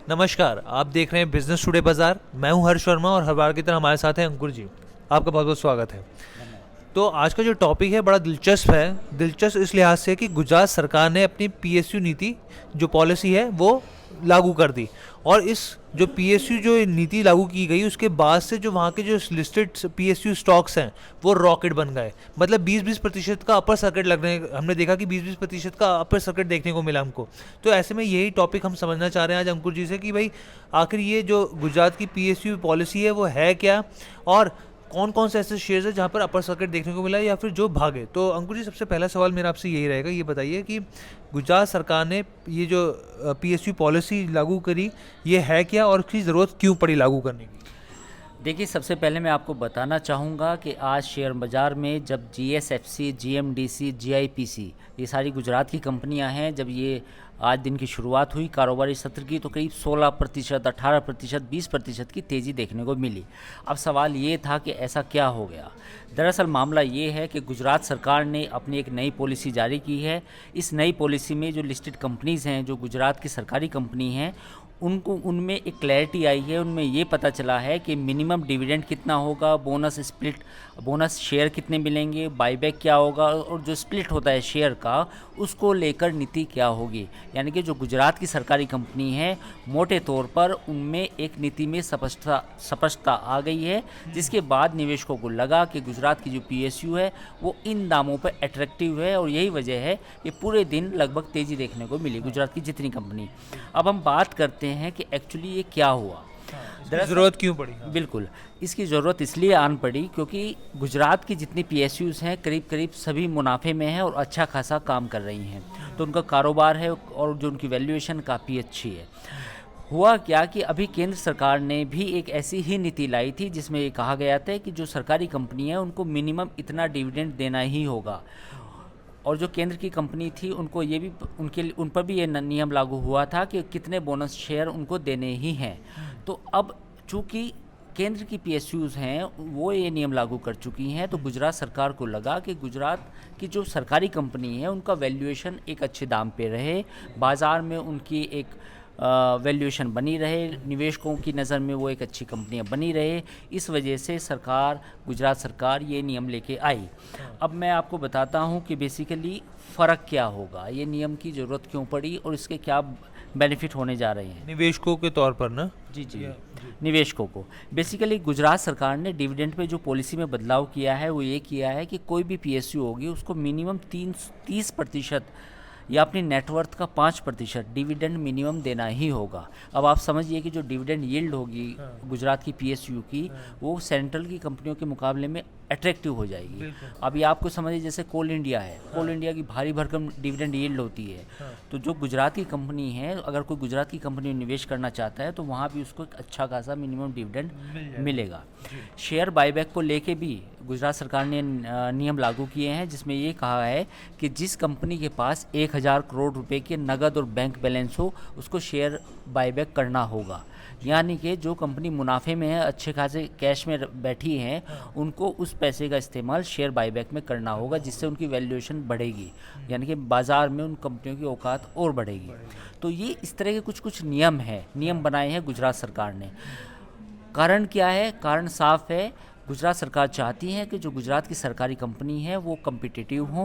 नमस्कार, आप देख रहे हैं बिजनेस टुडे बाजार। मैं हूं हर्ष वर्मा और हर बार की तरह हमारे साथ हैं अंकुर जी। आपका बहुत बहुत स्वागत है। तो आज का जो टॉपिक है बड़ा दिलचस्प है। दिलचस्प इस लिहाज से कि गुजरात सरकार ने अपनी पीएसयू नीति जो पॉलिसी है वो लागू कर दी। और इस जो पीएसयू जो नीति लागू की गई उसके बाद से जो वहाँ के जो लिस्टेड पीएसयू स्टॉक्स हैं वो रॉकेट बन गए। मतलब 20-20% का अपर सर्किट लगने हमने देखा कि 20-20% का अपर सर्किट देखने को मिला हमको। तो ऐसे में यही टॉपिक हम समझना चाह रहे हैं आज अंकुर जी से कि भाई आखिर ये जो गुजरात की पीएसयू पॉलिसी है वो है क्या, और कौन कौन से ऐसे शेयर्स है जहाँ पर अपर सर्किट देखने को मिला या फिर जो भागे। तो अंकुर जी, सबसे पहला सवाल मेरा आपसे यही रहेगा, ये बताइए कि गुजरात सरकार ने ये जो पीएसयू पॉलिसी लागू करी ये है क्या और इसकी ज़रूरत क्यों पड़ी लागू करने की? देखिए, सबसे पहले मैं आपको बताना चाहूँगा कि आज शेयर बाज़ार में जब जीएसएफसी, जीएमडीसी, जीआईपीसी ये सारी गुजरात की कंपनियां हैं, जब ये आज दिन की शुरुआत हुई कारोबारी सत्र की तो करीब 16%, 18%, 20% की तेज़ी देखने को मिली। अब सवाल ये था कि ऐसा क्या हो गया। दरअसल मामला ये है कि गुजरात सरकार ने अपनी एक नई पॉलिसी जारी की है। इस नई पॉलिसी में जो लिस्टेड कंपनीज़ हैं, जो गुजरात की सरकारी कंपनी हैं, उनको उनमें एक क्लैरिटी आई है। उनमें ये पता चला है कि मिनिमम डिविडेंड कितना होगा, बोनस स्प्लिट, बोनस शेयर कितने मिलेंगे, बाईबैक क्या होगा, और जो स्प्लिट होता है शेयर का उसको लेकर नीति क्या होगी। यानी कि जो गुजरात की सरकारी कंपनी है, मोटे तौर पर उनमें एक नीति में स्पष्टता आ गई है, जिसके बाद निवेशकों को लगा कि गुजरात की जो पीएसयू है वो इन दामों पर अट्रैक्टिव है, और यही वजह है कि पूरे दिन लगभग तेज़ी देखने को मिली गुजरात की जितनी कंपनी। अब हम बात करते हैं कि एक्चुअली ये क्या हुआ, ज़रूरत क्यों पड़ी? हाँ। बिल्कुल, इसकी ज़रूरत इसलिए आन पड़ी क्योंकि गुजरात की जितनी पीएसयूज़ हैं करीब करीब सभी मुनाफे में हैं और अच्छा खासा काम कर रही हैं। तो उनका कारोबार है और जो उनकी वैल्यूएशन काफ़ी अच्छी है। हुआ क्या कि अभी केंद्र सरकार ने भी एक ऐसी ही नीति लाई थी जिसमें ये कहा गया था कि जो सरकारी कंपनी है उनको मिनिमम इतना डिविडेंड देना ही होगा। और जो केंद्र की कंपनी थी उनको ये भी उन पर भी ये नियम लागू हुआ था कि कितने बोनस शेयर उनको देने ही हैं। तो अब चूँकि केंद्र की पीएसयूज़ हैं वो ये नियम लागू कर चुकी हैं, तो गुजरात सरकार को लगा कि गुजरात की जो सरकारी कंपनी है उनका वैल्यूएशन एक अच्छे दाम पे रहे, बाज़ार में उनकी एक वैल्यूएशन बनी रहे, निवेशकों की नज़र में वो एक अच्छी कंपनियां बनी रहे। इस वजह से गुजरात सरकार ये नियम लेके आई। अब मैं आपको बताता हूँ कि बेसिकली फ़र्क क्या होगा, ये नियम की ज़रूरत क्यों पड़ी और इसके क्या बेनिफिट होने जा रहे हैं निवेशकों के तौर पर ना? जी। निवेशकों को बेसिकली गुजरात सरकार ने डिविडेंड पे जो पॉलिसी में बदलाव किया है वो ये किया है कि कोई भी पीएसयू होगी उसको मिनिमम 30% या अपनी नेटवर्थ का 5% डिविडेंड मिनिमम देना ही होगा। अब आप समझिए कि जो डिविडेंड यील्ड होगी गुजरात की पीएसयू की, वो सेंट्रल की कंपनियों के मुकाबले में अट्रैक्टिव हो जाएगी। अभी आपको समझिए जैसे कोल इंडिया है, कोल इंडिया की भारी भरकम डिविडेंड यील्ड होती है। तो जो गुजरात की कंपनी है, अगर कोई गुजरात की कंपनी में निवेश करना चाहता है तो वहाँ भी उसको एक अच्छा खासा मिनिमम डिविडेंड मिलेगा। शेयर बायबैक को लेके भी गुजरात सरकार ने नियम लागू किए हैं, जिसमें ये कहा है कि जिस कंपनी के पास 1000 करोड़ रुपए के नगद और बैंक बैलेंस हो उसको शेयर बायबैक करना होगा। यानी कि जो कंपनी मुनाफे में है, अच्छे खासे कैश में बैठी हैं, उनको उस पैसे का इस्तेमाल शेयर बायबैक में करना होगा, जिससे उनकी वैल्यूएशन बढ़ेगी, यानी कि बाज़ार में उन कंपनियों की औकात और बढ़ेगी। तो ये इस तरह के कुछ नियम बनाए हैं गुजरात सरकार ने। कारण क्या है? कारण साफ है। गुजरात सरकार चाहती है कि जो गुजरात की सरकारी कंपनी है वो कम्पिटिटिव हो,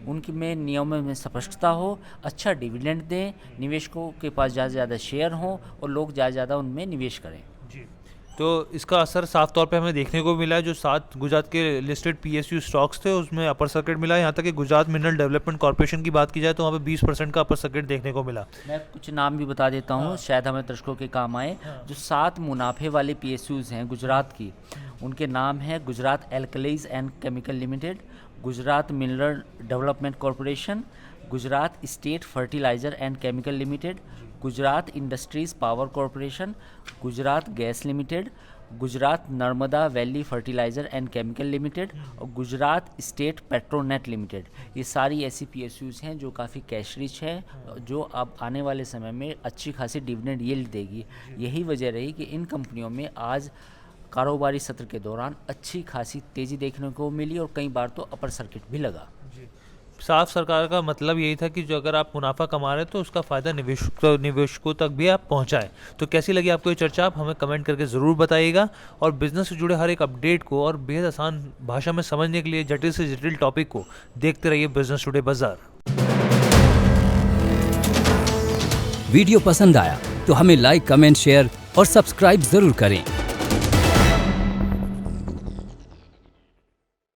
उनकी में नियमों में स्पष्टता हो, अच्छा डिविडेंड दें, निवेशकों के पास ज़्यादा से ज़्यादा शेयर हों और लोग ज़्यादा से ज़्यादा उनमें निवेश करें। जी। तो इसका असर साफ तौर पे हमें देखने को मिला है। जो 7 गुजरात के लिस्टेड पीएसयू स्टॉक्स थे उसमें अपर सर्किट मिला। यहाँ तक कि गुजरात मिनरल डेवलपमेंट कॉर्पोरेशन की बात की जाए तो वहाँ पे 20% का अपर सर्किट देखने को मिला। मैं कुछ नाम भी बता देता हूँ, शायद हमें दर्शकों के काम आए। जो 7 मुनाफे वाले पीएसयूज़ हैं गुजरात की, उनके नाम हैं Gujarat alkalis and chemical limited, Gujarat mineral development corporation, Gujarat state fertiliser and chemical limited, Gujarat industries power corporation, Gujarat gas limited, Gujarat Narmada valley fertiliser and chemical limited और गुजरात स्टेट पेट्रोनेट लिमिटेड। ये सारी ऐसी पीएसयूज़ हैं जो काफ़ी कैश रिच है, जो अब आने वाले समय में अच्छी खासी डिविडेंड यील्ड देगी। यही वजह रही कि इन कंपनियों में आज कारोबारी सत्र के दौरान अच्छी खासी तेज़ी देखने को मिली और कई बार तो अपर सर्किट भी लगा। साफ सरकार का मतलब यही था कि जो अगर आप मुनाफा कमा रहे हैं तो उसका फ़ायदा निवेशकों तक भी आप पहुंचाएं। तो कैसी लगी आपको ये चर्चा, आप हमें कमेंट करके ज़रूर बताइएगा। और बिजनेस से जुड़े हर एक अपडेट को और बेहद आसान भाषा में समझने के लिए जटिल से जटिल टॉपिक को देखते रहिए बिजनेस टुडे बाजार। वीडियो पसंद आया तो हमें लाइक, कमेंट, शेयर और सब्सक्राइब जरूर करें।